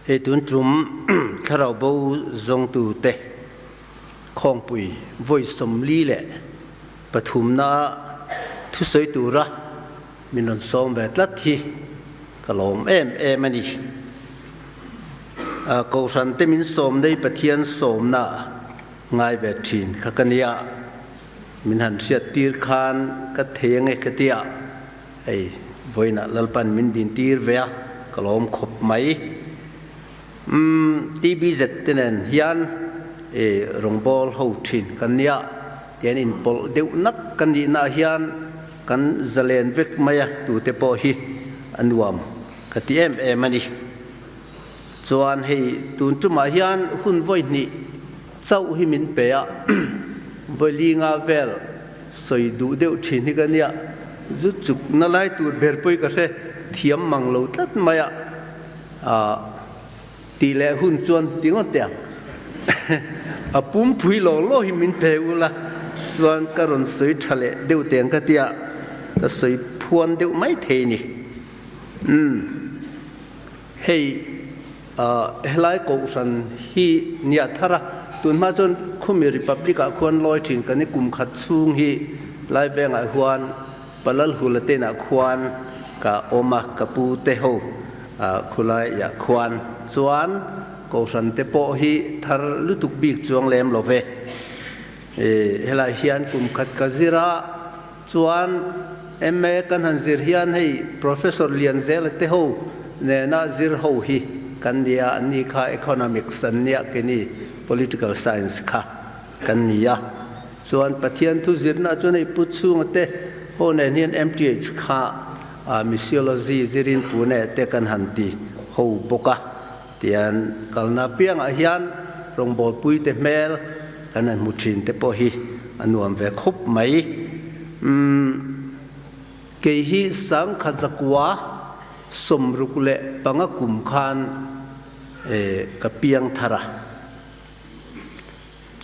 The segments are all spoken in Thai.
hệ tuấn trùm thà rau bầu dòng tu tê khong bụi voi sầm li lệ và thùm na thu sấy tu ra mình còn xóm về lát thì cái lồng em anh đi cầu sản tê mình xóm đây bát thiên xóm na ngay về thìn các cái nia mình hẳn sẽ tiệt khan cái thế ngay cái tia ấy với na lalpan mình din tiệt về cái lồng khop máy TBZ thế nên hiện rong bol hậu thìn cái nia tiền in bol đều nắp cái gì na hiện cái zalen vek maya tu te po hi anuam cái tiệm em anh đi chuan hei tun chu ma hian hun voi ni chau hi min pe a voi linga vel soi du deuh thin hi kania zu chuk na lai tur ber poi ka re thiam mang lo tlat maya ti le hun chuan tingon te a pum phui lo hi min pe ula chuan karon soi thale deuh teng ka tia ka soi phuan deuh mai the ni hei helai ko san hi nia thara tun ma chon khumi republica khon loi thin kan ni kum khat chung hi lai venga huan palal hulate na khwan ka oma kapu te ho khulai ya khwan chuan ko san te po hi thar lutuk bik chuang lem love helai hian kum khat ka zira chuan emme kan han zir hian hei professor lian zel te ho ne na zir ho hi kan dia ani kha economics an nia keni political science kha kan nia chuan pathian thu zirna chuan ei put chung te ho ne hian MTH kha missiology zirin pune te kan hanti ho boka tian kalna piang a hian rong bol pui te mel kan an muthin te po hi anuam ve khop mai ke hi sang khazakwa somrukle pangakum khan kapiang thara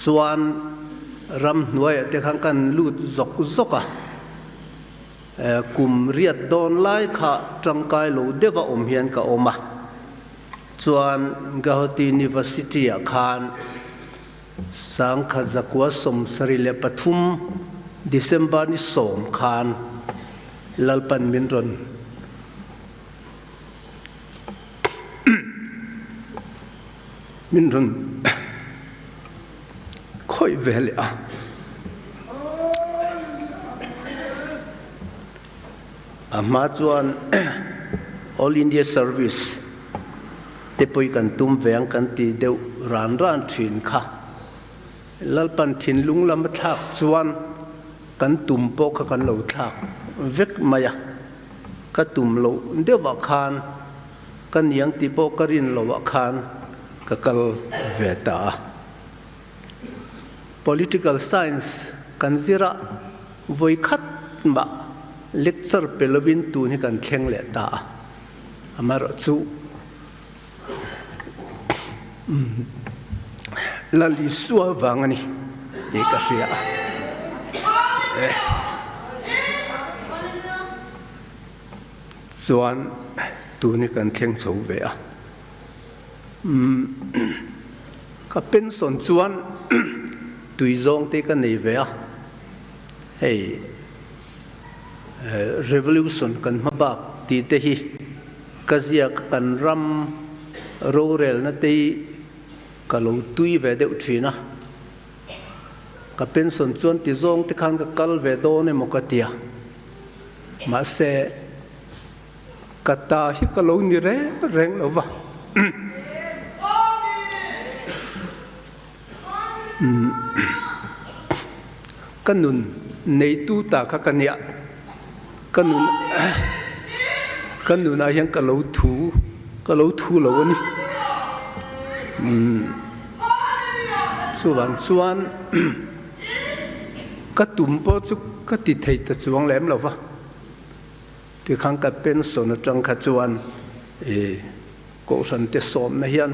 chuan ram hnuai te khang kan lut zok zoka kum riat don lai kha tangkai lo dewa om hian ka oma chuan Gauhati University a khan sang khazakwa som sarile pathum December ni som khan lalpan minron minron khoi vele a ama chuan All India Service te poi kan tum veng kan ti deuh ran thin kha lalpan thin lunglam thak chuan kan tum po kha kan lo thak vek maya ka tum lo dewa khan kan yang ti po karin lo wa khan kakal veta political science kan zira voi khat ba lecture pelovin tu ni kan thleng le ta amaro chu lali suwa wangani de ka sia chuan tu ni kan thleng chho ve a ka pension chuan tui zong te ka nei ve a hei revolution kan mabak ti te hi kazia kan ram rorel na te ka lo tui ve deuh thina ka pension chuan ti zong te khan ka kal ve do ne mokatia ma se kata hi ka lo ni reng lova kanun nei tu ta kha kania kanun a hian ka lo thu lo ani chuan ka tum po chu ka ti thei ta chuang lem lova ti khang ka pension atang kha chuan ko san te som na hian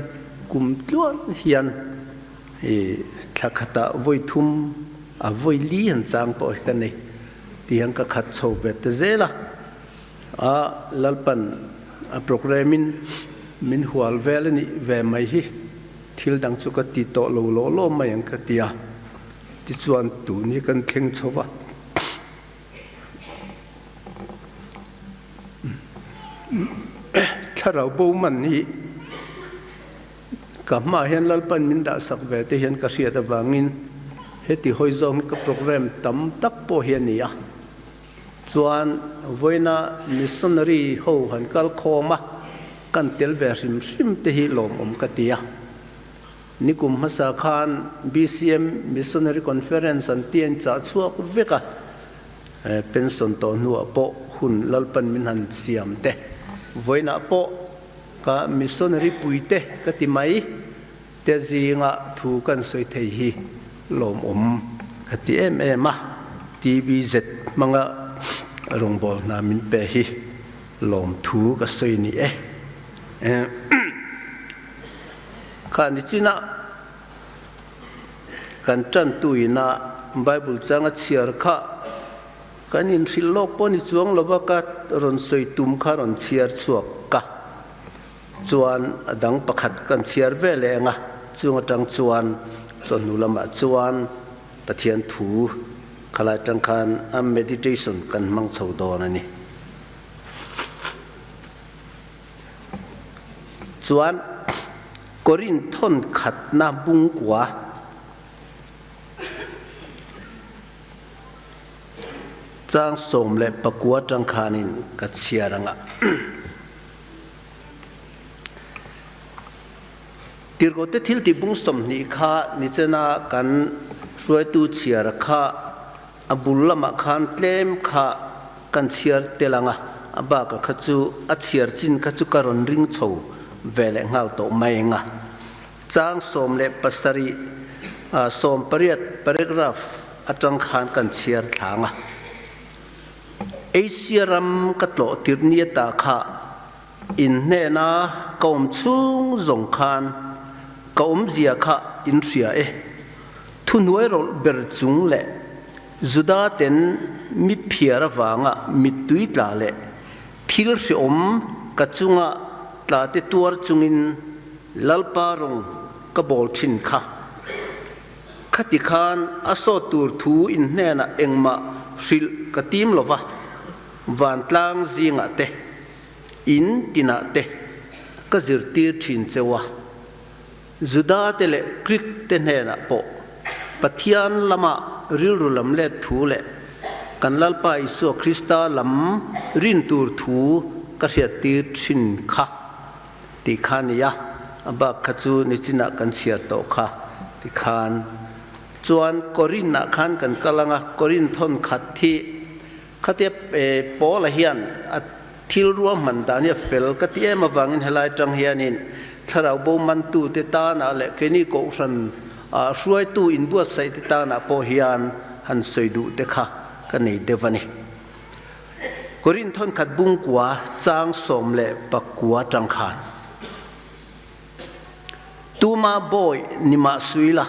kum tluan hian thakata voi thum a voi li han chang po ka nei tiang ka khat chho ve te zela a lalpan a programming มินหัวเวลนี่เวไม่ฮิทิลดังสุกติโตโลโลโลมายังกติยาที่ส่วนตูนี่กันเข่งชวะถ้าเราบูมันนี่กับมาเห็นลัลปันมินดาสักเวทีเห็นกระเสียตะวังอินเฮติหอยจงกับโปรแกรมตั้มตักโปเฮียนี่อ่ะส่วนวันน่ะมิสซันนารีเขาหันกัลโคมากันเตลเวริมซิมเตหิลมกติยานิคุมภาษาคาน BCM Missionary Conference อันเตียนจัดช่วงเวกะเป็นส่วนตัวหนัวโปหุ่นลัลปันมินหันเสียมเตวันน่ะโปก็มิสซันนารีปุยเตก็ติไม่เตจีงะถูกันสวยเทียลมก็ติมาTVZ มังะรงบอลนามินเปหิลมถูก็สวยนี่การนี้จีน่ะการจันตุยน่ะไบเบิลจังเชียร์ข้าการอินทรีโลกปนิจวงลบกัดรอนสวยตุ่มข้ารอนเชียร์สวกกะจวนดังประคัดกันเชียร์เวลงะจวงจังจวนจนนุลมาจวนปะเทียนถูขลายจังการเมดิเทชันกันมังสาวดอนนี่จวนกรินทนขัดนาบุงกว่าจางสมและประกวดจังคานินกัดเชียรังะติรกตทิลติบุงสมนิข้านิจนากันช่วยตูเชียร์ข้าอบุลละมาขันเตมข้ากันเชียร์เตลังะอบากะขจูอัดเชียร์จินขจูการริงโชเวลเงาโตไม่งะจางสมเลปัสรีสมปริยัตปริกราฟอัจังขานกันเชียร์ทางะเอเชียรัมกัตโลติรเนียตาข้าอินเนน่ากอมชุงจงขานกอมเจียข้าอินเสียทุนไว้รอเบรจุงเลจุดาเต็นมิเพียรวางะมิตุยตาเลทิลสิอมกัจุงะตาเตตัวจุงินลัลปารงกบอลชินข้าขติขานอโศตูร์ทูอินเนน่ะเอ็งมาสิลกติมลวะวันตลางจิงะเตอินตินาเตก็จิรตีชินเจวะจุดาเตเลคริกเตเนน่ะโปปะเทียนลมาริลรุลมเลทูเลกันลัลปาอิสุคริสตาลำรินตูร์ทูก็เสียตีชินข้าติขานยาบักขจูนิจินักันเสียโตข้าติขานจวนกอรินนักขันกันกำลังกอรินทนขัดที่ขัดที่ปอละเฮียนทิลรัวมันตาเนี่ยเฟลขัดที่มาวังอินเฮลัยจังเฮียนินถ้าเราบ่มันตูเตตานาเละแค่นี้ก็สันช่วยตูอินบัวใส่เตตานาปอเฮียนหันใส่ดูเตข้ากันในเดวันนี้กอรินทนขัดบุ้งกว่าจางสมเละปักกัวจังขานตูมาบอยนิมาสุยละ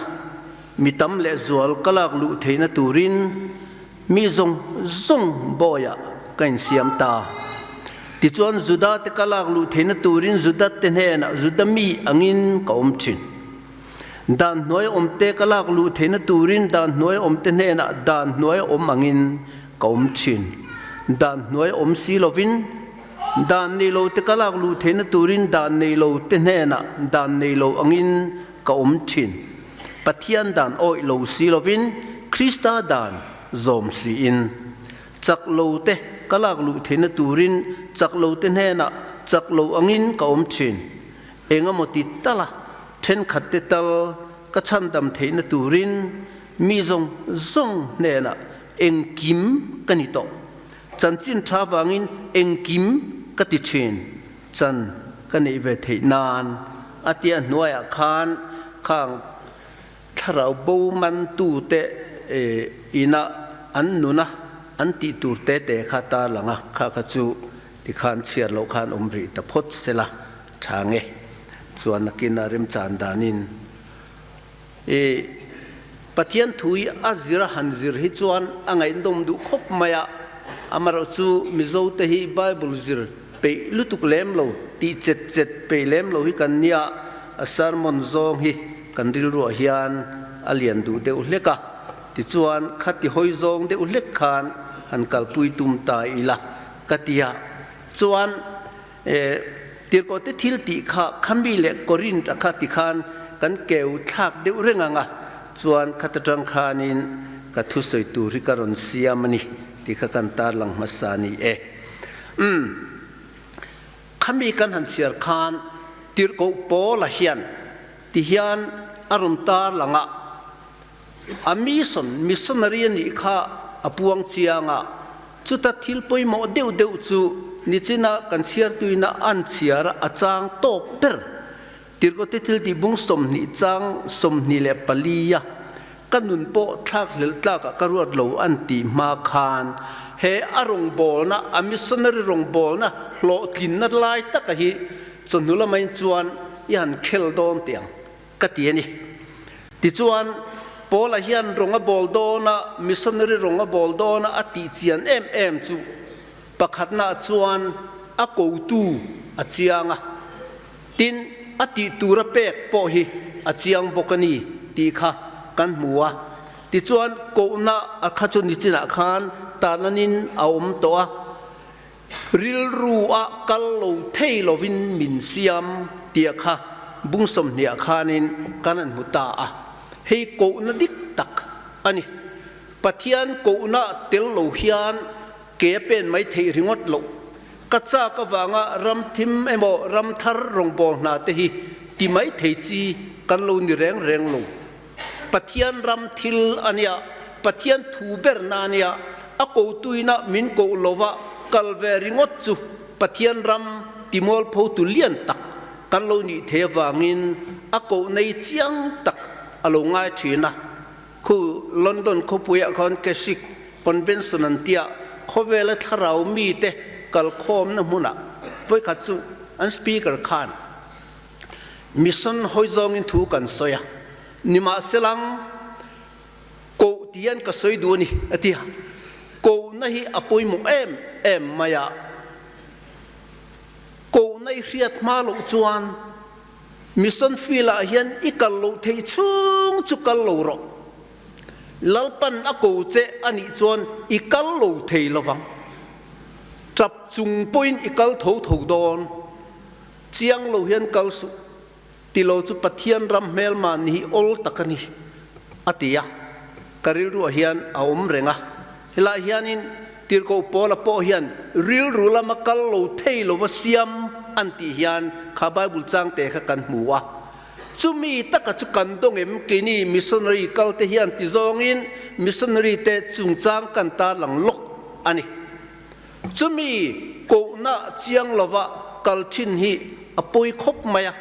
มิตำเละจวลกลากลุเทนตูรินมีจงบอยกันเสียมตาติจวนจุดาเตกลากลุเทนตูรินจุดาเตเนนะจุดามีอังินกอมชินดานน้อยอมเตกลากลุเทนตูรินดานน้อยอมเตเนนะดานน้อยอมอังินกอมชินดานน้อยอมซีโลวินดานในโลเตกลากลูเทนตูรินดานในโลเตเนนะดานในโลอังินกอมชินปะเทียนดานโอยโลซีโลวินคริสตาดานจอมซีอินจักโลเตกลากลูเทนตูรินจักโลเตเนนะจักโลอังินกอมชินเองมติตละเทนขัดเตตลกชันดำเทนตูรินมีจงเนนะเองกิมกันนิโตจันจินทราวังินเองกิมกติเชนจันกันอีเวทีนานอาทิตย์หน่วยอาคารข้างถ้าเราบูมันตูเตอินะอันนุนะอันติตูเตเตข้าตาหลังข้าขจูที่ขานเชียร์โลกานอมริตพดเสละทางส่วนนักกินอาริมจานดานินปะเทียนถุยอาจิระหันจิรฮิจวนอ่างไอ้ดมดูคบมายาอามารจูมิโซเตหิไบเบิลจิรไปลุตุกเลมโล ti jet pe lem lo hi kan nia sermon zong hi kan ril ru hian alian du de uleka ti chuan khati hoi zong de ulek khan han kalpui tum ta ila katia chuan tir ko te thil ti kha khambi le korin ta kha ti khan kan keu thak de urenganga chuan khatatang khanin ka thu soi tu ri karon siamani ti kha kan tar lang masani khami kan han siar khan tir ko po la hian ti hian arum tar langa amison missionary ni kha apuang chianga chuta thil poimo deu chu ni china kan siar tuina an chiara achang top per tir ko te thil ti bung som ni chang som ni le palia kanun po thak lel tlaka karuat lo an ti ma khan he arong bol na a missionary rong bol na hlo tlin na lai taka hi chonula main chuan yan khel don tiang ka ti ani ti chuan pola hian ronga bol do na missionary ronga bol do na ati chian em chu pakhat na chuan a ko tu a chianga tin ati tura pek po hi a chiang bokani ti kha kan muwa ti chuan ko na a kha chu ni china khan tananin aom to a ril ru a kal lo thei lovin min siam tia kha bungsom nia khanin kanan muta a hei ko na dik tak ani pathian ko na tel lo hian ke pen mai thei ringot lo kacha ka wanga ram thim emo ram thar rong bol na te hi ti mai thei chi kan lo ni reng lo pathian ram thil ania pathian thu ber na nia a ko tuina min ko lova kalveri ngot chu pathian ram timol pho tu lian tak kan lo ni the wangin a ko nei chiang tak alo ngai thina khu London ko puya khon kesik convention an tia khowela tharau mi te kal khom na muna poi khachu an speaker khan mission hoizong in thu kan soya nima selang ko tian ka soi du ni atia ko na hi apoi mu em maya ko nai riat ma lo chuan mission fila hian ikal lo thei chung chu kal lo ro lalpan a ko che ani chuan ikal lo thei lawang trap chung point ikal tho don chiang lo hian kal su ti lo chu pathian ram mel man ni ol takani atia karil ru hian aom renga hila hianin tir ko pola po hian ril rula makal lo thei lo wasiam anti hian kha bible chang te kha kan muwa chumi taka chu kan dong em kini missionary kal te hian ti zong in missionary te chung chang kan ta lang lok ani chumi ko na chiang lova kal thin hi apoi khop maya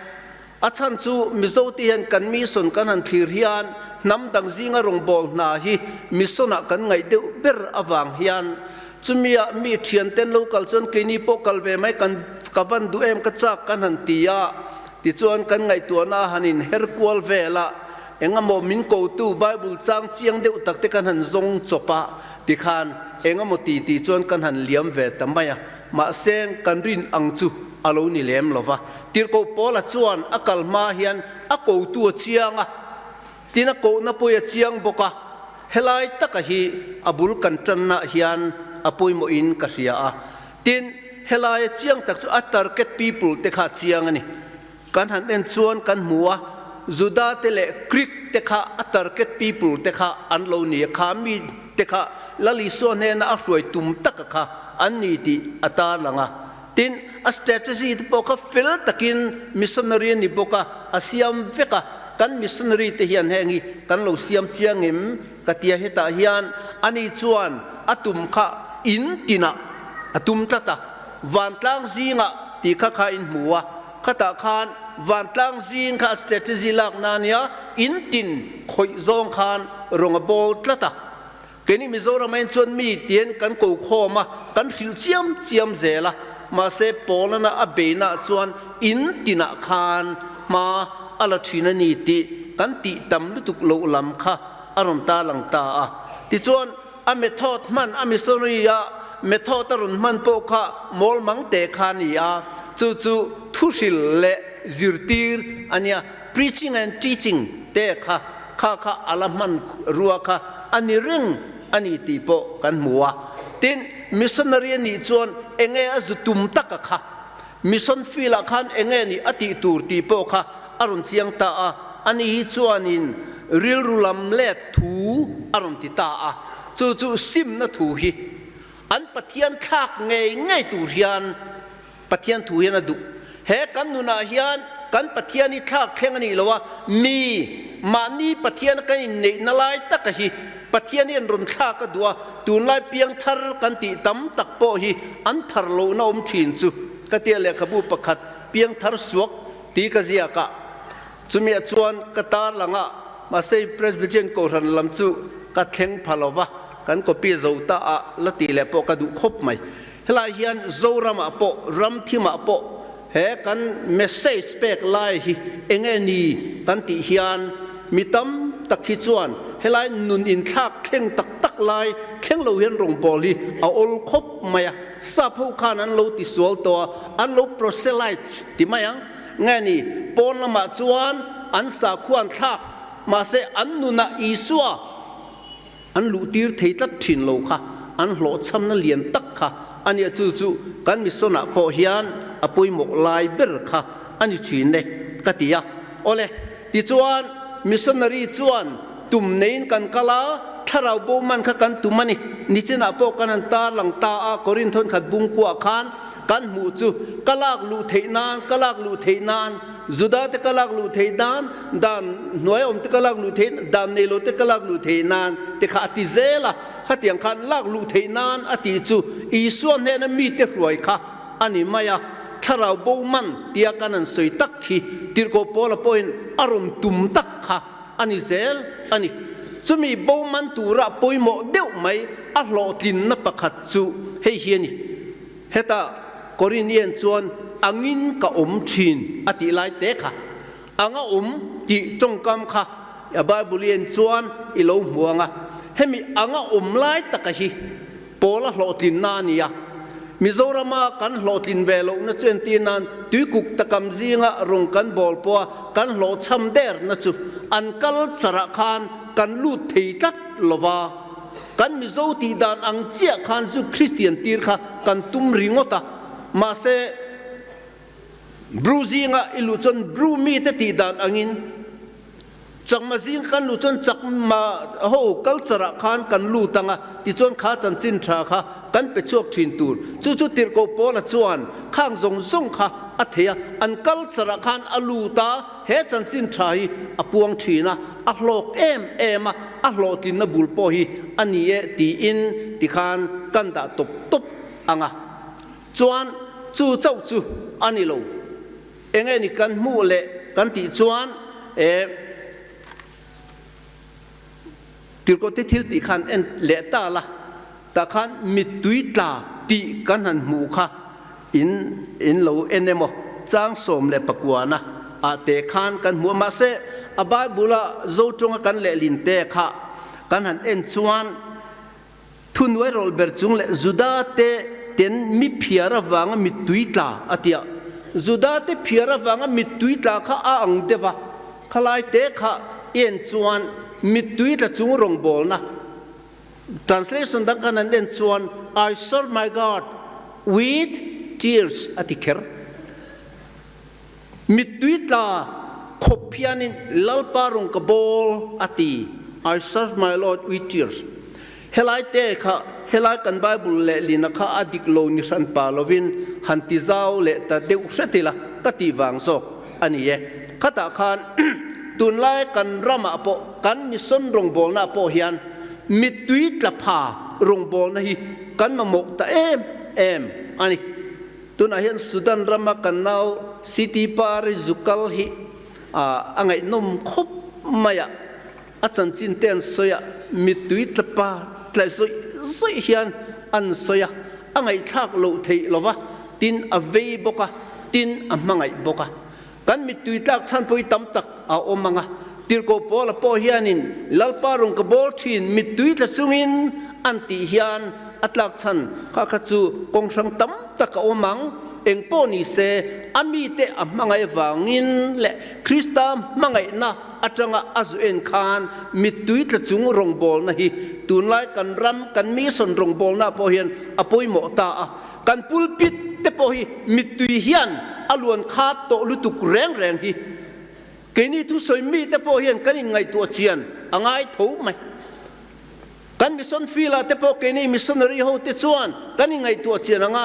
achan chu mizo ti hian kan mi son kan han thlir hian nam dang zinga rong bol na hi misona kan ngai deu ber awang hian chumia mi thian ten local chon kini po kalve mai kan kavan du em ka chak kan han tia ti chuan kan ngai tu na hanin herkwal vela engamo min ko tu bible chang chiang deu takte kan han zong chopa ti khan engamo ti chuan kan han liam ve tamaya ma seng kan rin ang chu alo ni lem lova tir ko pola chuan akal ma hian a ko tu chianga tina ko na poya chiang boka helai taka hi abul kan channa hian apoi mo in ka ria a tin helai chiang tak chu a target people te kha chiang ani kan han en chuan kan muwa juda te le krik te kha a target people te kha an lo ni kha mi te kha lali so ne na a hroi tum tak kha an ni ti ata langa tin a strategy te poka fel takin missionary ni boka asiam veka kan missionary te hian hengi kan lo siam chiang em katia heta hian ani chuan atum kha in tina atum tata wantlang zinga ti kha in muwa khata khan wantlang zing kha strategy lak nania in tin khoi zong khan ronga bol tlata keni mizoram main chon mi tien kan ko khoma kan fil chiam zela ma se polana abena chuan in tina khan ma ala thina ni ti kan ti tam lutuk lo lam kha aron ta lang ta a ti chuan a method man a missionary ya method arun man po kha mol mang te kha ni a chu ทุศิลเละจิรตีร์อันเนี้ย preaching and teaching เตะข้าอาลามันรัวข้าอันนี้เรื่องอันนี้ตีโปกันมัวตินมิชชันนารีนี่ชวนเองอาจุตุมตักข้ามิชชันฟิลขันเองนี่อติตูร์ตีโปข้าอารมณ์เสียงตาอันนี้ชวนนินริลรุลำเล็ดถูอารมณ์ติตาจู่ซิมนะถูฮีอันปะเทียนทักไงตูเฮียนปะเทียนถูเฮียนดุเฮกันนุนาเฮียนกันปะเทียนนี่ทักเข่งนี่ละว่ามีมานี่ปะเทียนกันนี่นลายตักฮีปะเทียนนี่รุนทักก็ดัวตูนไล่เปียงทาร์กันติตั้มตักโปฮีอันทาร์โลน่าทินจูก็เตียเลขบูปะขัดเปียงทาร์สวกตีกะเจียกะจุมีชวนกตาลังมาเซย์เพรสบิเจนโกรันลำจูกัดเข่งพาลวะกันก็ปีโจตาละตีเลปกระดูคบไหมเฮลาเฮียนโจรามาปรำที่มาปเฮกันเมสเซจเปกไลฮีเองนี่กันติเฮียนมีตั้มตักขิจวนเฮลานุนอินทักเข่งตักไลเข่งเราเฮียนรงบอลีเอาอลคบไหมซาพูขานันเราติสวลตัวอันเราโปรเซไลท์ที่มายังไงนี่ปนละมาจวนอันสาควรทักมาเสอันนุนาอีสัวอันลูตีร์เทตัดถิ่นโลค่ะอันโหลดซ้ำนั่นเลียนตักค่ะอันนี้จู่กันมิสนาโปเฮียนอปุยหมกลายเบลค่ะอันนี้ถิ่นเด็กกติยาโอเลติจวนมิสนารีจวนตุ่มเนินกันกะลาถ้าเราโบมันค่ะกันตุ่มมันนี่จินาโปกันอันตาหลังตากอรินทนขัดบุงกัวขานกันหมู่จู่กะลากลูเทนานกะลากลูเทนานจุดาเตกลากลูเทนานดานหน่วยอมเตกลากลูเทนดานเนโลเตกลากลูเทนานเตขาติเซล่ะขัดยังขันลากลูเทนานอติจูอีส่วนเนี่ยมีเตรวยค่ะอันนี้ไม่อะถ้าเราโบมันเตียกันนั้นสวยตักขีติรโกโปละปอยน์อารมณ์ตุ่มตักค่ะอันนี้เซลอันนี้จะมีโบมันตูระปอยโมเดียวไหมอัลโลตินนับขัดจูให้เฮียนี่เฮตากอรินเยนชวนอังอินกับทินอติไลเตค่ะอังติจงกำค่ะอย่าบายบุเรียนชวนอิโลหัวงะให้มีอังไลตะกะฮีโปละโลตินนานียมิโซรามากันโลตินเวโลนะเจนตีนันตุยกุกตะกำซีงะรงกันบอลปัวกันโลชัมเดร์นะจูอันกัลสระคานกันลูดทีตัดลวากันมิโซตีดานอังเจียคานจูคริสเตียนตีร์ค่ะกันตุมริงอตามาเซบรูซิงะอิลุจนบรูมีเตติดานอังอินจังมาซิงกันลุจนจักมาโหกัลสระคานกันลูตังะติจนขาจันจินทราค่ะกันไปชวกทินตูร์จู่ติรโกโปละจวนข้างทรงค่ะอัธยาอันกัลสระคานอลูตาเฮจันจินทราฮีอปวงทีนะอัลโลกเอมอัลโลตินนบุลโปฮีอันนี้ตีอินติคานกันดาตุบอังะจวนจู่เจ้าจู่อันนี้โลเองนี่กันมู่เละกันติจวนติรโกติทิลติขันเละตาละตาขันมิตุยตาติกันหันหมู่ค่ะอินโลเนโมจางสมเละปะกัวนะอาเตขันกันหัวมาเซอบายบุละโจจงกันเละลินเตค่ะกันหันจวนทุนไว้โรลเบิร์ตจงเละจุดาเตเต็นมิเพียระวังมิตุยตาอติยาจุดาเตเพียระวังมิตุยตาข้าอังเดวะขลายเตข้าจวนมิตุยตาจงรงบอลนะ translation ดังกันนั้นจวน I serve my God with tears อติเคร์มิตุยตาขบพิอานินลลปารงกบอลอติ I serve my Lord with tears เฮลัยเตข้าเฮลัยกันไบเบิลเละลินักอดิกโลนิสันปาลวินฮันติซาวเละตาเดอุเสติละกติวังโซอันนี้ข้าตาขันตุนไลกันรามาโปกันมิสนรงบอลนาโปเฮียนมิตุยตละพารงบอลนะฮีกันมาหมกตาเอ็มอันนี้ตุนอาเฮียนสุดันรามากันนาวซิตี้ปาริจุกัลฮีอังไงนมคบมายะอาจารย์จินเตนสยะมิตุยตละพาตละสวยเฮียนอันสยะอังไงทักโลเทลวะตินอเวบกะตินอมังไงบกะกันมิตุยตักฉันไปตั้มตักเอาอมังะติรโกโปละโปเฮียนินลลปารงกบอลทินมิตุยตะซุงินอันติเฮียนอัตลักฉันข้าขจูกงสังตั้มตักเอามัง เองป้อนี่เสอามีเตอมังไงวางินและคริสตามมังไงนะอาจารย์อาจุเอ็นคานมิดตุยตะจุงรงบอลนะฮีตุนไลกันรำกันมีส่วนรงบอลนะพอเห็นอภัยหมอตากันปุลปิดเตพอฮีมิดตุยเฮียนอลวนคาโตลุตุกแรงแรงฮีเกนี่ทุสอยมีเตพอเห็นกันยังไงตัวเชียนอ่างไงถูกไหมกันมิส่วนฟีลาเตพอเกนี่มิส่วนรีโฮเตชวนกันยังไงตัวเชียนอ่างไง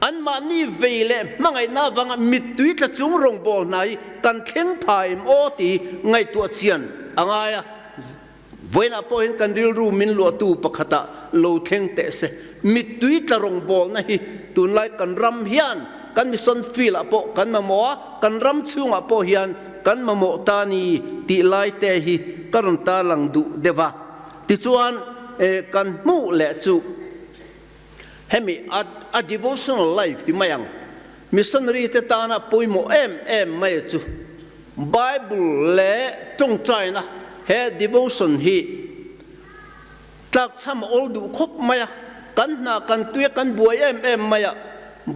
อันมานี่เวลมังไงน่าวังมิดตุยตะจุงรงบอลไหนกันเข่งพายมโอตีไงตัวเชียนอ่างไงเวน่าพอเห็นกันริลรูมินลัวตูปะขตะโลเข่งเตะเสมิดตุยตะรงบอลนะฮีตุนไลกันรำเฮียนกันมิส่วนฟีลาปอกันมาหมอกันรำชุงอ่ะปอเฮียนกันมาหมอตานีตีไลเตะฮีกันตาลังดุเดวะติชวนกันมูเละจูเฮมิa devotional life ที่ไม่ยังมิสันรีเตตานะปุยโมไม่จู Bible เละจงใจนะเฮ devotion ฮีจากทำ all ดูครบไม่ยังกันนากันตัวกันบวยไม่ยัง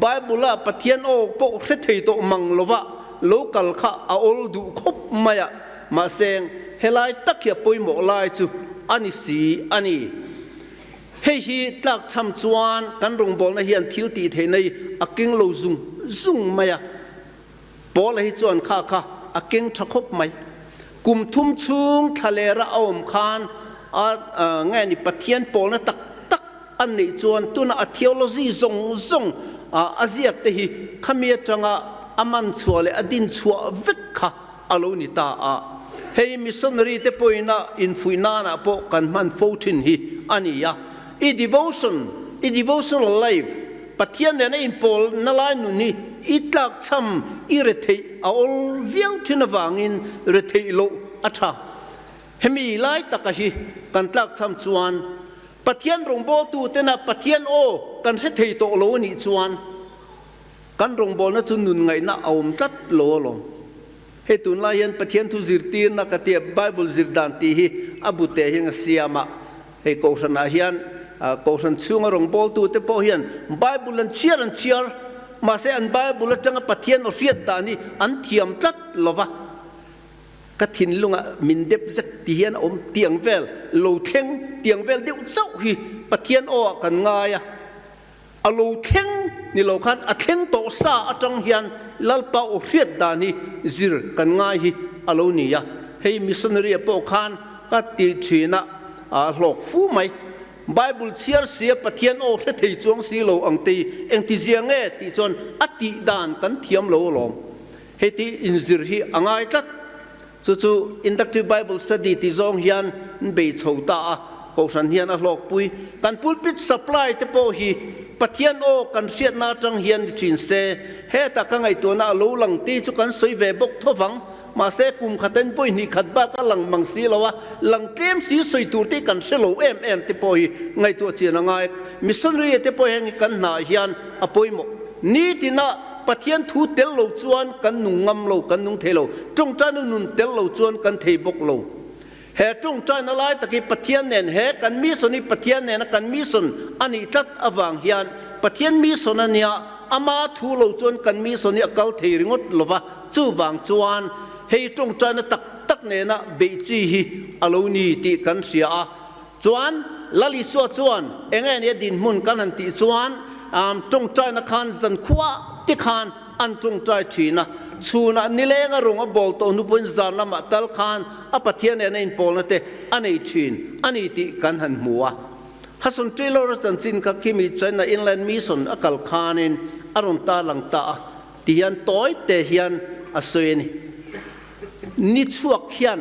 Bible ละปะเทียนโอปกเรติโตมังโลวะโลกัลข้า all ดูครบไม่ยังมาเซงเฮไลตักเขียปุยโมไลจูอันนี้สีอันนี้เฮ้ยตักทำจวนกันรงบอลนะเฮียนทิลตีเทในอากิงโลซุงไม่อะบอลให้จวนข้าอากิงทะคบไม่กุมทุ่มชุงทะเลระอมคานไงนี่ปะเทียนบอลนะตักอันนี้จวนตัวน่ะเทโอโลจีซงอาเซียเตหิขมีจังอามันชัวเลยอดินชัววิกค่ะอโลนิตาเฮ้ยมิสันรีเตปอยน่ะอินฟุยนานะปอกันมันโฟตินฮีอันนี้ยะdevotional life ปัจจัยนั้นอินพอลนั่นแหละนู่นนี่อิตลักษณ์อิเรติเอาเวียงที่นวังอินเรติโลอัฐะเฮมีไลตะกะฮีกันตักษณ์จวนปัจจัยรงบอลตูเตนะปัจจัยโอกันเสถียโตโลนี่จวนกันรงบอลนั้นจุนนุนไงนะเอามตัดโลลงเฮตุนลายันปัจจัยทุจิรตีนนักเตียบไบเบิลจิรดันตีฮีอบุเตหิงเสียมาเฮโกสันอาเฮียนโกสันช่วงรงบอลตูเตปอเฮียนไบเบิลลันเชียร์มาเสอันไบเบิลจังปัจจัยอเฟียดานี่อันเทียมตัดลวะกัทินลุงมินเด็บจักตีเฮียนอมเตียงเวลโลเทงเตียงเวลเดียวเจ้าฮีปัจจัยอกันง่ายอโลเทงนี่โลคันอเทงโตซาจังเฮียนลัลปาอเฟียดานี่ซิรกันง่ายฮีอโลนี่ยะเฮมิสันเรียปอคันกัติชีนะหลอกฟูไหมไบเบิลเชียร์เสียปะเทียนโอเทติจวงสีโลอังตีเอ็งที่เสียงติจนอติดานกันเทียมโลลมเฮติอินซิร์ฮีอ่างไอตัดจู่ๆ inductive Bible study ที่จงเฮียนเบยโชตาโกสันเฮียนหลอกปุยกันพูดปิด supply เตโปฮีปะเทียนโอกันเสียนาจังเฮียนจินเซเฮตากังไอตัวน่าโลลังตีจุกันสวยเวบกทวังมาเสกุมขัดเต็นปุยนี่ขัดบ้าก็หลังมังสีแล้ววะหลังเตรียมสีสวยตัวที่กันเสลวเตปอยไงตัวเชียงไงมิสันรีเตปอยงกันหนาเฮียนอปอยโมนี่ที่น่ะปะเทียนทูเตลโลจวนกันนุ่งงำโลกันนุ่งเทโลจงใจนุ่งเตลโลจวนกันเทบกโลเฮจงใจนั่นแหละตะกี้ปะเทียนเนนเฮกันมีส่วนนี้ปะเทียนเนนกันมีส่วนอันนี้ตัดอวังเฮียนปะเทียนมีส่วนนี้อามาทูโลจวนกันมีส่วนนี้กัลเทริงดลวะจู่วังจวนเฮจงใจนั่นตักเนนะเบจีฮีอโลนีติกันเสียจวนลลิสวจวนเองเนี่ยดินมุนกันหันติจวนจงใจนักขันจันขวาติขันอันจงใจทีนะชูนะนิเลงรงบอลโตนุบุญจานละมาตัลขันอปะเทียนเนี่ยในปอลนั่นเตอันนี้ทีนอันนี้ติกันหันมัวฮัสซุนเจโลรัจันจินกับคิมิจันนะอินแลนด์มิสุนอักลขันินอารมณ์ตาลังตาที่ยันต้อยเตเฮียนอสวยนี่นิชวกเฮียน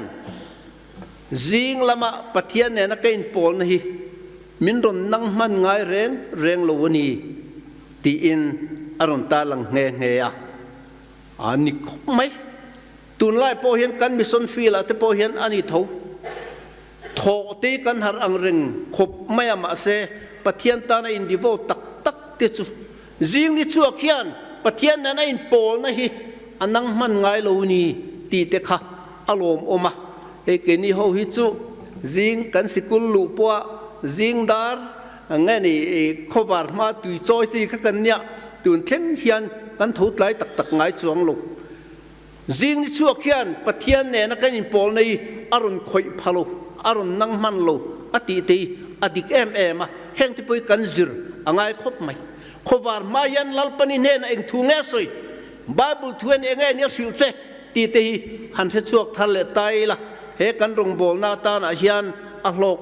จิงละมาปะเทียนเนี่ยนักอินปอลนี่มินรอนนังมันง่ายเร่งโลวนีที่อินอารมณ์ตาลังเงียอันนี้คบไหมตุนไล่พอเห็นกันมิสนฟีละแต่พอเห็นอันนี้เท่าโถตีกันหาอังเริงคบไม่มาเสปะเทียนตาในอินดิโวตักเตจูจิงนิชวกเฮียนปะเทียนเนี่ยในอินปอลนี่อันนังมันง่ายโลวนีตีเตค่ะอารมณ์ออกมาเฮ้ยเกนี่เขาฮิจูจิงกันสิกุลลูปัวจิงดาร์งั้นนี่ขวานมาตุยจอยจีกันเนี่ย ตุนเทงเฮียนกันทุดไหลตักไงจวงลูกจิงชั่วเขียนปะเทียนเนี่ยนักการอินโปลในอรุณคอยพาลูอรุณนังมันลูอติตีอดิกมาแห่งที่ไปกันจิรอ่างคบไหมขวารมายันลัลปนินเนนเองทุ่งเงสอยบาบิลทเวนเองเนี่ยสิลเซตีตีหันเสชั่วทะเลไตละเฮกันรงโบลนาตานาเฮียนอโลก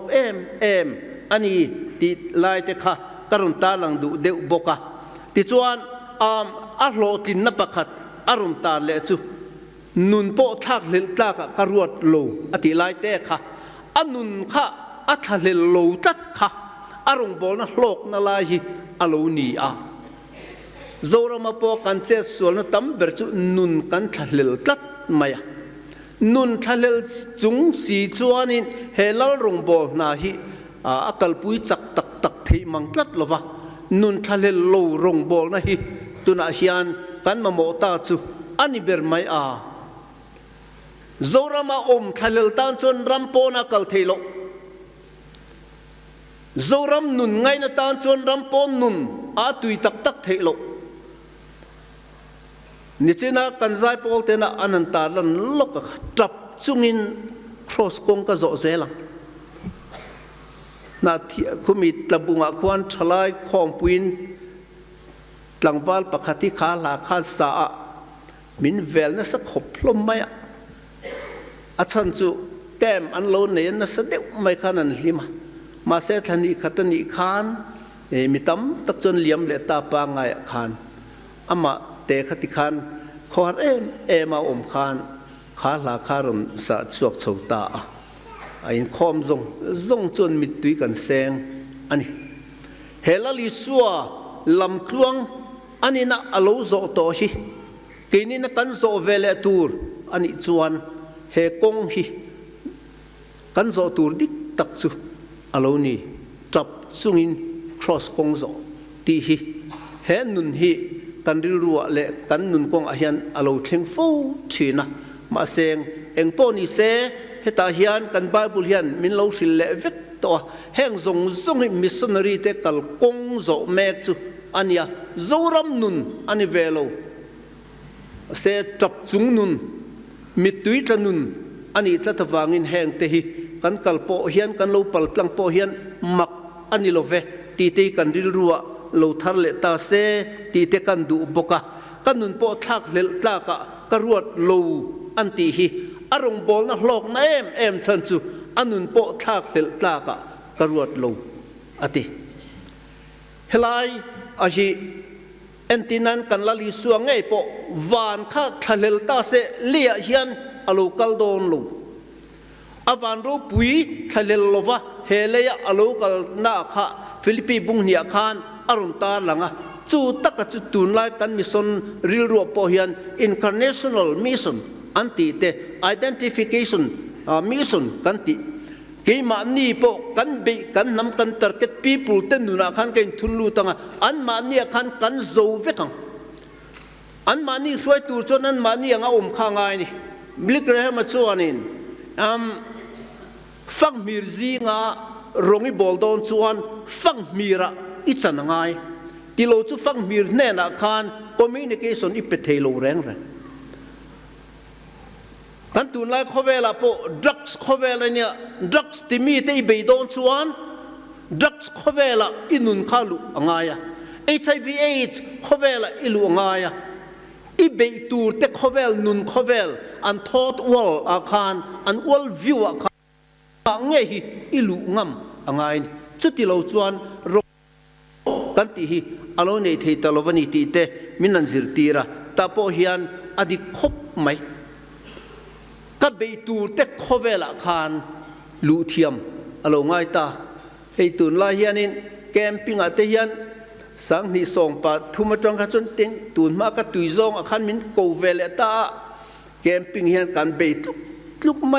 อันนี้ตีลายเตค่ะกรุณตาลังดูเดวบกะติจวนอโลตินนับขัดอรุณตาเลจูนุนโปทักเลลตากะกรวดโลอติลายเตค่ะอันนุนค่ะอัทเลลโลตัดค่ะอรุณโบนะโลกนาลายอโลนีอาโซรามาโปกันเจส่วนตั้มเบรจูนุนกันทะเลลตัดมายนุนทะเลลจุงสีจวนินเฮลัลรงโบนาฮิอักลปุยจักตักเทมังตัดลวะนุนทะเลลโลรงโบนาฮิตุนาฮิอันกันมาโมตาจูอันนี้เบรไม่โซรามาอมทะเลลตันจนรัมโปนักลเทโลโซรามนุนไงนะตันจนรัมโปนุนตุยตักเทโลนี่เจน่ากันใจพอลเตน่าอนันตาลันลกจับจุงินครอสกงก็โจเซลังนาที่คุมิตบุงอควันทลายของปุยนหลังวัลปะคติขาลาคาสามินเวลนั่นสักขบลมไม่อาชันจูแก้มอันโลเนียนนั่นสเดียวไม่ขนาดนี้มาเสถานีขัตนีขานมีตั้มตักจนเลี้ยมเลตาปางไงขานอามาเตขติขานขอร์มาอมขานขาลาคารมสะชวกชาวตาอินคอมจงจนมิตุยกันเซงอันนี้เฮลลิสัวลำคลวงอันนี้นักอโลโซโตฮิกินี่นักกันโซเวเลตูร์อันนี้จวนเฮกงฮิกันโซตูร์ดิกตักซูอโลนี่จับซุงินครอสกงโซตีฮิเฮนุนฮิกันริรัวเละกันนุนกงอาเฮียนอโลเทงฟูชีนะมาเซงเอ็งโปนิเซเฮตาเฮียนกันไบเบิลเฮียนมินโลสิเลเวกตัวแห่งทรงมิสซนารีเตกัลกงโซเมกจูอันนี้โซรัมนุนอันนี้เวโลเซจับจุงนุนมิตุยตนุนอันนี้ตะทวางินแห่งเตหิกันกัลโปเฮียนกันโลปัลตังโปเฮียนมักอันนี้โลเวตีกันริรัวโลทาร์เลตาเซตีเตกันดูบกะกันนุนโปทักเลตากะกรวดโลอันตีฮิอารมณ์บอลนะโลกนะชันจูอันนุนโปทักเลตากะกรวดโลอติเฮลัยอาชีเอ็นตินันกันลลิสวงไงโปวานข้าทะเลตาเซเลียเฮียนอโลกัลโดนโลอวานรูปุยทะเลโลวะเฮเลียอโลกัลนาข้าฟิลิปปีบุงเนียคานอรุณตาหลังจูตักจุดตุนไลกันมิสซนริลรัวโปเฮียน incarnational mission อันติเต identification mission กันติกี่มานี่โปกันเบกันนำกัน target people เต้นนุนาคันกันทุนลูตังอันมานี่คันกันโซเวกังอันมานี่ช่วยตูจนอันมานี่งาอมข้างไงนี่บลิกเรห์มาชวนินฟังมีรีงารงอีบอลโดนชวนฟังมีระอิจฉาไงที่เราจะฟังมีแน่นักขัน communication อีเป็ดเทโลแรงเลยกันตุนไล่ข้อเวลาโป drugs ข้อเวลาเนี่ย drugs ที่มีที่ไปโดนชวน drugs ข้อเวลาอินุนข้าลุไงHIV/AIDS ข้อเวลาอิลุไงอีเบตูเตข้อเวลนุนข้อเวลอันทอดวอลอาคารอันวอลวิวอาคารไงอิลุงำไงจุดที่เราชวนกันที่อารมณ์ในที่ตลอดวันนี้ที่เตมินันซิรตีระตาโปเฮียนอดีคบไหมกับไปตูเต็กข้อเวลาคานลูเทียมอารมณ์ไงตาให้ตุนลายเฮียนินแกมปิ้งอาเทียนสังนิส่งปัดทุมาจังขจนเต็งตุนมากระตุยซองอาคารมินโกเวลตาแกมปิ้งเฮียนกันไปลุกไหม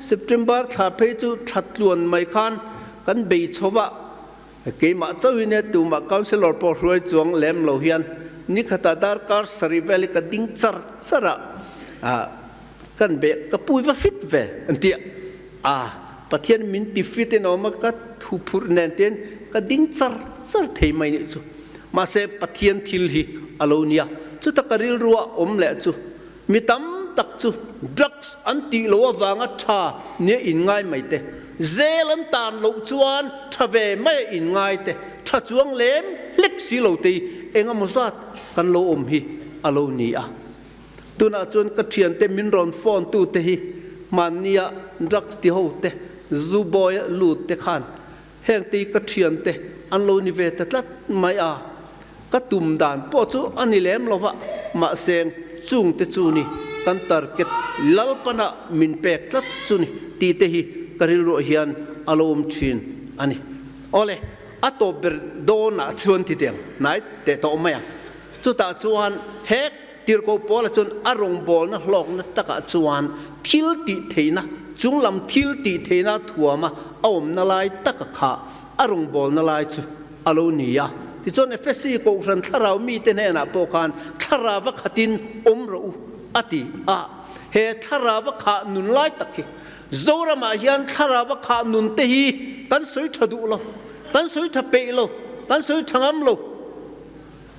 September ถ้าไปจูทัดล้วนไม่คันกันไปชวะกี่มาเจ้าวินตูมา councilor พอรวยจวงเล่มโลหินนี่ขตาดาร์การสริเวลิกดิ้งสระกันเบกกปุยว่าฟิตเวอันเดียปะเทียนมินติฟิตเนอมาก็ทุพุรเนนเตียนก็ดิ้งสระเทไม่เนี่ยจูมาเสปะเทียนทิลฮี อโลเนียจุดตะกริลรัวเละจูมีตั้มตักจูดรักส์อันตีโลวางอัชาเนี่ยอินง่ายไม่เตเจลันตานโลจวนทเวไม่อินง่ายเตถ้าจวงเล็มเล็กสีโลตีเองมุสัตกันโลฮีอโลเนียตัวน่าจวนกระเทียนเตมินรอนฟอนตูเตฮีมันเนียรักที่เขาเตจูบอยลูดเตขันแห่งตีกระเทียนเตอันโลนิเวตตัดไม่ก็ตุ่มด่านพอจูอันนี้เล็มเราว่ามาเซงจุงเตจูนี่กันตารเก็ตลัลปนะมินเปกตัดจูนี่ตีเตฮีกริลโรฮิอันอารมณ์ชินอันนี้โอเลอัตโตเบรโดนาชวนที่เดียงไหนเตะโตไม่จุดตาชวนเฮกตีร์โกโปละจนอารมณ์บอลนะหลอกนะตะกะชวนทิลติเทนะจุงลำทิลติเทนะถัวมาเอาอมนาลายตะกะขาอารมณ์บอลนาลายจูอโลเนียที่จนเอฟซีโกรันถ้าเรามีเตเนี่ยนะโปกันถ้าเราวักขัดินเราอติเฮถ้าเราวักขานุนไล่ตะกี้โจรามาเฮียนถ้าเราวักขานุนเตฮีกันสวยทะดุโลกันสวยทะเปโลกันสวยทางอัมโล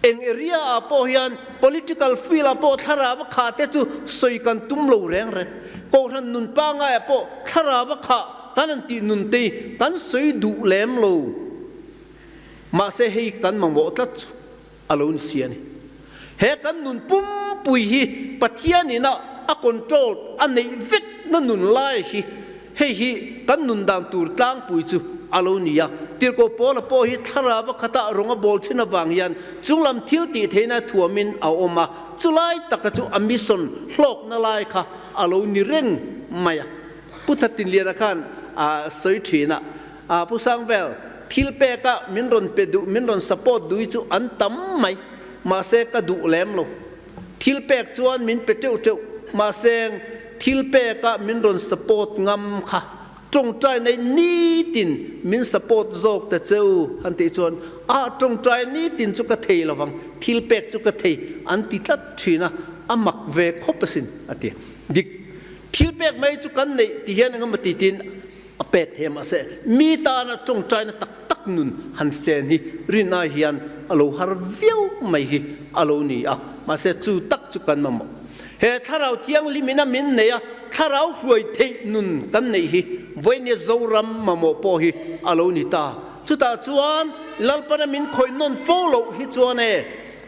เองเอเรียอาโปเฮียน political field อาโปถ้าเราวักขาเตจูสวยกันตุ้มโลแรงเลยโกรันนุนป้างไงอาโปถ้าเราวักขากันนันตีนุนตีกันสวยดุแหลมโลมาเสให้กันมังโมตัดอารมณ์เสียนี่เฮกันนุนปุ่มปุยฮีปัทยานี่นะอะคอนโทรลอันนี้วิกนั่นนุนไล่ฮีเฮีกันนุนดังตูร์ตั้งปุยจูอารมณ์นี่ยาตีร์โกโปละโปฮีทาราวะขตารงอบอลที่นบางยันจุงลำทิลตีเทนะถั่วมินเอาออกมาจุไลตะกะจูอมิสนโลกนั่นไล่ค่ะอารมณ์นี่เร่งไม่พุทธตินเลียนะกันสวยทีนะผู้สร้างเวลทิลเปกะมินรอนเปดูมินรอนสปอร์ตดูจูอันตั้มไม่มาเสกดูแหลมโลทิลเปกจวนมินเปเจ้าเจ้ามาเสงทิลเปกะมินรอนสปอร์ตงำค่ะจงใจในนี้ตินมินสปอร์ตโจกแต่เจ้าอันติจวนจงใจนี้ตินจุกเทยระวังทิลเปกจุกเทยอันติตัดทีนะมักเวคบสินอันติดิกทิลเปกไม่จุกันในที่เห็นงั้นมาติตินเป็ดเทมาเสมีตานะจงใจนะตักนุนหันเซนี่รินาเฮียนอโลฮาร์วิวไม่ฮีอโลนี่มาเสจูตักจุกันมาหมดเฮถ้าเราเที่ยงลิมินามินเนี่ยถ้าเราหวยเทนุนกันนี่ฮีเวเนโซรัมมาหมดพอฮีอโลนี่ตาจุดตาจวนลัลปนามินคอยนนฟอลโลฮีจวน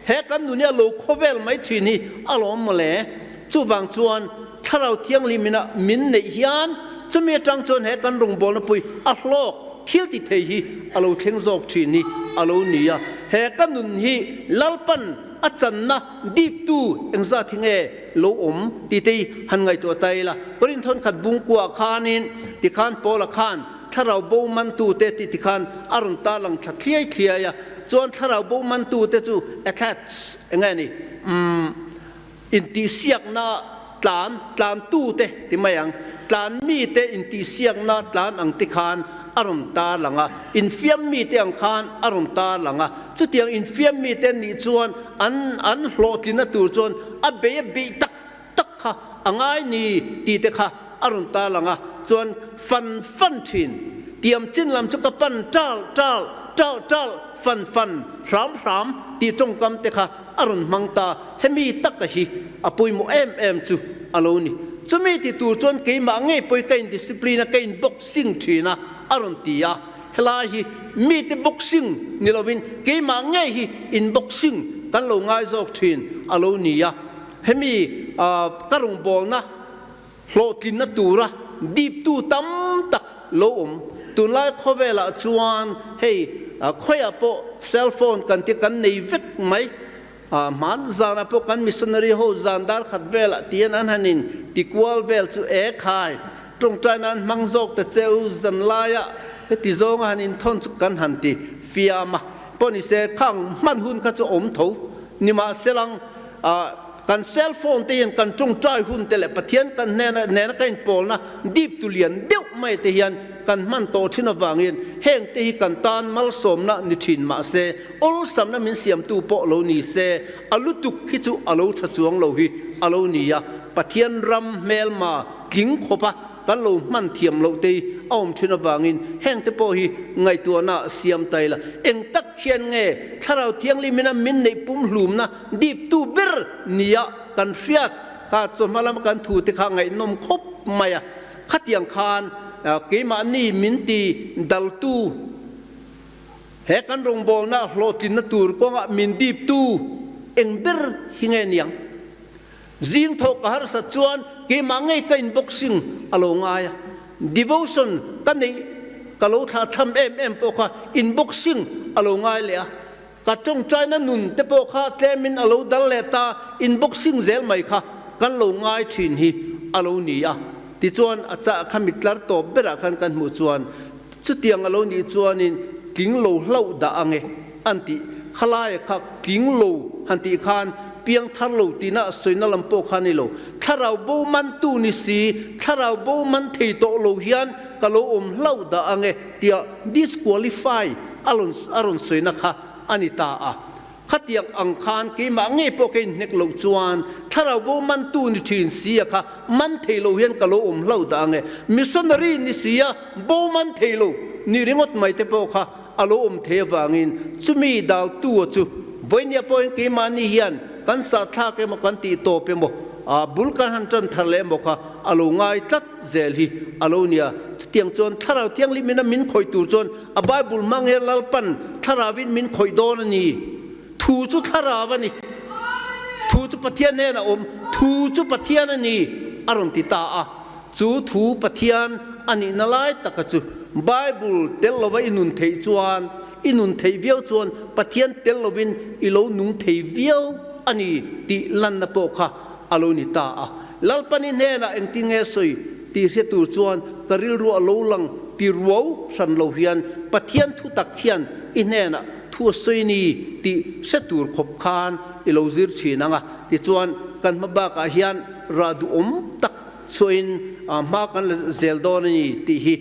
เฮกันนุเนี่ยโลโคเวลไม่ทีนี่อโลมาเลยจุวังจวนถ้าเราเที่ยงลิมินามินเนี่ยฮียนจะมีจังจนเหกันรงบอลนะปุยโลกทิลติเทฮีอโลเทงจอกทีนี่อโลนี่เหกันนุนฮีลัลปันอาจารย์นะดีบตูเอ็งซาทิงโลตีตีหันไงตัวไตละปรินทนขัดบุงกัวคานินติคานโปละคานถ้าเราโบมันตูเตติคานอารุณตาลังทัดเคลียจวนถ้าเราโบมันตูเตจูแอทแทชเอ็งไงนี่อินติเสียกนาตานตูเตติไม่ยังตานมีเตอินติเสียงนาตานอังติคานอารมณ์ตาหลังอินฟิมมีเตอังคานอารมณ์ตาหลังจุดyangอินฟิมมีเตนิจวนอันโหลดลินตูจวนเบีตักค่ะง่ายนี่ตีเตค่ะอารมณ์ตาหลังจวนฟันทินเตรียมจิ้นลำจุกปันเจ้าฟันรามตีจงกำเตค่ะอารมณ์มังตาเฮมีตักฮีปุยโมเอ็มจูอโลนี่จะมีที่ตัวจวนเกี่ยมาไงไปกินดิสซิปลีนกินบ็อกซิ่งทีนะอารมณ์ตีเฮลาฮีมีที่บ็อกซิ่งนี่เราวินเกี่ยมาไงฮีอินบ็อกซิ่งกันเราง่ายจอกทีนอโลนี่เฮมีกระรงบอลนะโหลดินนัตัวระดีบตัวตั้มตักโลตัวไล่ข้อเวลาจวนเฮ้ค่อยพอเซลโฟนกันที่กันในวิกไหมมันจานาพวกกันมิสเนอรี่โฮจานดาร์ขัดเวลเตียนันฮันินติกวลเวลจูขายตรงใจนั้นมังโจกแต่เจ้าจันลายติโจงฮันินทนสุกันหันติฟิอามาปนิเสขังมันหุ่นก็จะถูนิมาเสลังกันเซลโฟนเตียนกันจงใจหุ่นเตะปะเทียนกันแน่นกันโปลนะดีบตุเลียนเดียวไม่เตียนกันมันโตที่นวางเงินแห่งตีกันตานมัลสมนะนิทินมาเซอลสัมนะมินเสียมตูโปโลนีเซอลุตุกฮิจูอโลชจวงโลหิอโลนียะปะเทียนรำเมลมากิงขบะกันโลมันเทียมโลตี อมชินวางินแห่งเตโปฮีไงตัวน่ะเสียมไตละเอ็งตักเขียนไงถ้าเราเที่ยงลิมินามินในปุ่มหลุมนะดีบตูเบอร์เนี่ยกันเฟียดข้าสมมาลำกันถูติข้าไงนมคบไม่อะขัดยังคานเกมานี่มินตีดัลตูเฮกันรงบอลนะโลตินตูร์ก็มินดีบตูเอ็งเบอร์หิงเงียงจิงทอกหาร์สัจวนเกมาไงกันบ็อกซิ่งอโลงายdevotion กันนี่ก็เราถ้าทำปกค่ะ inboxing อโลง่ายเลยก็จงใจนั้นนุ่นแต่ปกค่ะเทมินอโลดัลเลตา inboxingเซลไม่ค่ะกันโลง่ายทิ้งฮีอโลนี่ที่ชวนอาจจะขมิตลาร์ตบเบรักกันหมู่ชวนสุดยังอโลนี่ชวนนี่กิ้งโลเล่าด่างอันที่ขลายค่ะกิ้งโลอันที่ขานเพียงทารุตีน่าสวยน่าลำโพขานิโลถ้าเราบูมันตูนิสีถ้าเราบูมันเทโตโลฮิอันก็โลเล่าด่างเดีย disqualify อารมณ์สวยนะคะอันนี้ตาขัดยังอังคารกี่มาเงยพวกเองเน็กโลจวนถ้าเราบูมันตูนิชินสีค่ะมันเทโลฮิอันก็โลเล่าด่างมิสซันนารีนิสีบูมันเทโลนี่เรื่องอะไรไม่เตปค่ะอารมณ์เทวางินจุมีดาวตัวจุวันนี้พวกเองกี่มานี่ฮิอันกันสัตย์เกมกันตีโตเปมบ่บุลกันหันจันทะเลบ่ค่ะอโลง่ายตัดเจลีอโลเนียเตียงจนถ้าเราเตียงลิมินามินคอยตูจนบายบุลมังเฮลัลปันถ้าเราวินมินคอยโดนนี่ทูจุถ้าเราวันนี้ทูจุปะเทียนเนี่ยนะทูจุปะเทียนนี่อารมณ์ติตาจูทูปะเทียนอันนี้นั่นแหละตะกจูบายบุลเตลโลว่าอินุนเทจวนอินุนเทวิวจวนปะเทียนเตลโลวินอิโลนุงเทวิวอันนี้ตีลันนปกค่ะอโลนิตาลัลปันินเฮนะเอ็งติงเอสอยตีเสตูจวนกริลรัวโลลังตีรัวสันโลเฮียนปะเทียนทุตักเฮียนอินเฮนะทัวสอยนีตีเสตูขบคานอิโลซิรชีนังตีจวนกันมาบากาเฮียนราดูตักสอยนมากันเซลโดนีตีฮี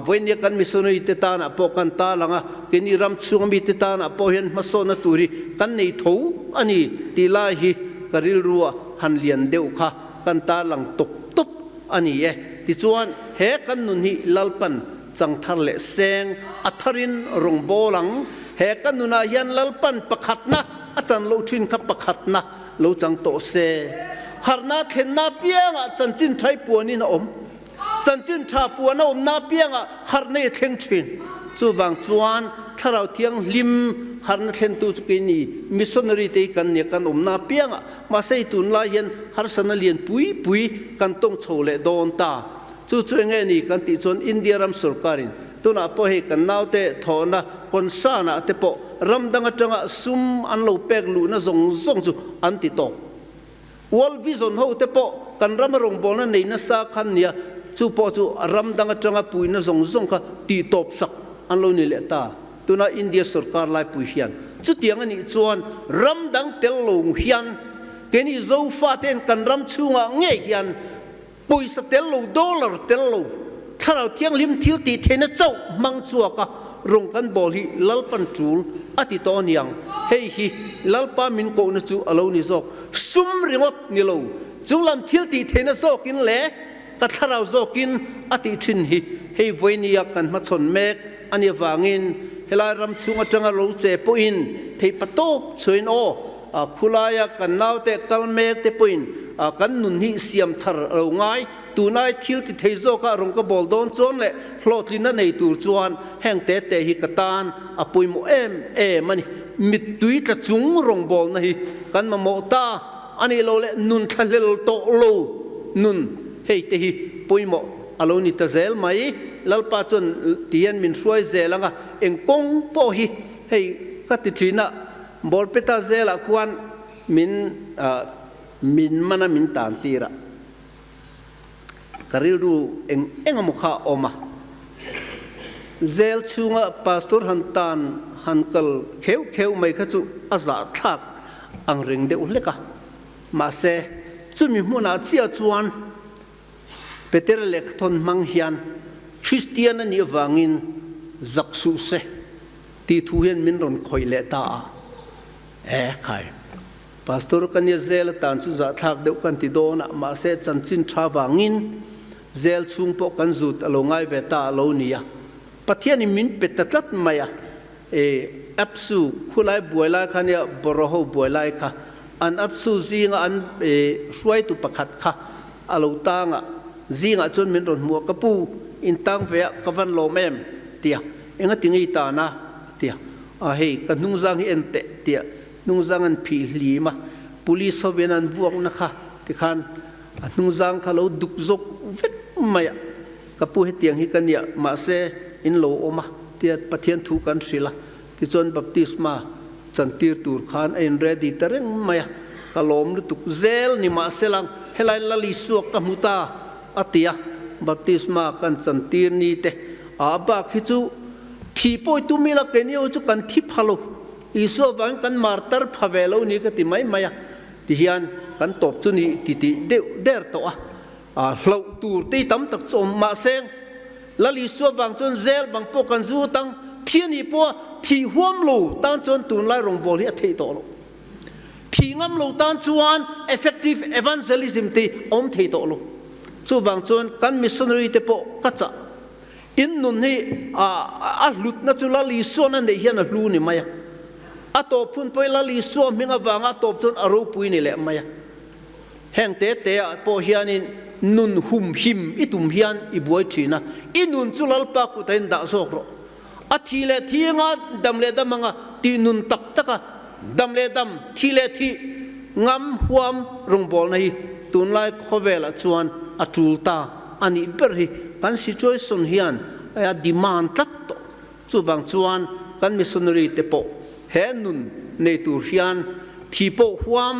วันนี้กันมิสโนอิตตานะพอกันตาลังกินิรัมซุงมิตตานะพอเห็นมาโซนตุรีกันในทูอันนี้ตีลาฮีกริลรัวหันเลียนเดียวค่ะกันตาลังตุบตุบอันนี้ที่ชวนเฮกันนุนฮีลัลปันจังทัลเลเซงอัทรินรงโบลังเฮกันนุนายันลัลปันประคัดนะอาจารย์โลทินขับประคัดนะโลจังโตเซฮาร์นาเทนนาเปียงอาจารย์จินไทยปัวนี่นะจันจินชาปัวน่าเปียงฮาร์เนเทงชินจูบางจวนถ้าเราเที่ยงลิมฮาร์เนเทนตูจุกินีมิสซอนรีเตกันเนี่ยกันน่าเปียงมาใส่ตุนลายันฮาร์สันเลียนปุยกันต้องโชว์เลโดนตาจู่ๆเงี้ยนี่กันติจวนอินเดียรัมสุรการินตัวน่ะพอให้กันน่าวเตะทอนะคนซานะเตปอรำดังจังซุมอันโลเปกลูนะส่งจู่อันติโตวอลวิซอนเขาเตปอกันรำรงบอลนั่นในนัสขันเนี่ยจู่พอจู่รำดังจังปุยนะส่งค่ะตีตบสักอันโลนี่เลตาตัวน่ะอินเดียสุรการไล่ปุยเฮียนจุดเตียงนี่จวนรำดังเตลลงเฮียนเกนี่โจฟาเตนกันรำชูงเงี้ยเฮียนปุยสเตลโลดอลลาร์เตลโลถ้าเราเที่ยงลิมทิลตีเทนเจ้ามังชัวกะรงกันบอลฮีลัลปันจูลอติตอนยังเฮ้ยฮีลัลปามินโกนจูอโลนิโซซุมริงอตนิโลจูลัมทิลตีเทนโซกินเล่ก็ถ้าเราโซกินอติทินฮีเฮ้ยเวนียกันมาชนเมกอันนี้วางินเฮลารำชูงจังโลเซปุอินเทปโตสวยโอคุลายกันนาวเตกัลเมกเตปุอินกันนุนฮิเสียมทาร์เอาง่ายตูนายทิลติเทโซกะรงกบอลโดนจนเละโลดลินในตูจวนแห่งเตฮิกตานปุยโมมันมิดตุยตะจุงรงบอลนะฮิกันมาโมตาอันนี้โลเละนุนทะเลโตโลนุนเฮเตฮิปุยโมอโลนิตเซลไหมลัลปาจนเตียนมินช่วยเซลังเอ็งกงโปฮิเฮกัติทินะบอลเปตาเซลควันมินมันมินตานตีระกริลรูเอ็งมุขะอมาเซลชูงะพาสตอร์ฮันตันฮันกัลเขียวไม่ขจุอาซาทักอังเริงเดอุเลกะมาเซจุมีมุนาเจียจวนเปเตอร์เล็กทนมังฮิยันคริสเตียนนี่วังินจักสุเซตีทูเฮนมินรอนคอยเลตาใครพาสตอร์กันเนี่ยเซลตันสุจักทักเดวกันติโดนะมาเซจันจินทราวังิน zel chung po kan zut alo ngai ve ta alo nia pathian min petatlat maya apsu khulai buailai khania boroho buailai kha an apsu zinga an suai tu pakhat kha alo tanga zinga chon min ron mu kapu in tang ve kavan lo mem tia enga tingi ta na tia a hei ka nungzang hi ente tia nungzang an phi hlima police hoven an buak na kha ti khan nungzang khalo duk zok vek maya kapu he tiang hi kania ma se in lo oma tia pathian thu kan sila ti chon baptisma chantir tur khan ein ready tareng maya kalom lu tuk zel ni ma selang helai lali suak ka muta atia baptisma kan chantir ni te aba khichu thi poi tu mila kenio chu kan thi phalo iso bang kan martar phavelo ni ka ti mai maya ti hian kan top chu ni ti de der to a hlo tur ti tam tak chom ma seng lali suak bang chon zel bang po kan zu tang thiên hi po thi huam lu tan chon tun lai rong bol hi thei to lo thi ngam lu tan chuan effective evangelism ti om thei to lo chu wang chon kan missionary te po ka cha in nun hi a lut na chu la li so na nei hian a hlu ni maya a to phun poi la li so minga wanga top chon aro pui ni le maya heng te po hianin nun hum him itum hian i buai thina inun chu lal pa ku ten da sok ro athile thianga damle damanga ti nun tak taka damle dam thile thi ngam huam rong bol nei tun lai khowela chuan atulta ani berhi kan situation hian a demand tat to chu wang chuan kan missionary te po he nun nei tur hian thi po huam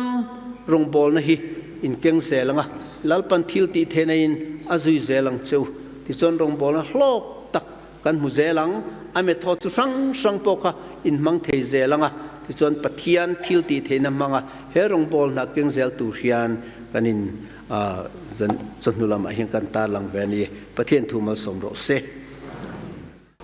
rong bol nei in keng selanga lalpan thil ti thenain azui zelang cheu ti chon rong bol na hlok tak kan mu zelang ame tho chu sang poka in mang thei zelanga ti chon pathian thil ti thena manga he rong bol na keng zel tu hian kanin zan chanula ma hian kan ta lang ve ni pathian thu ma som ro se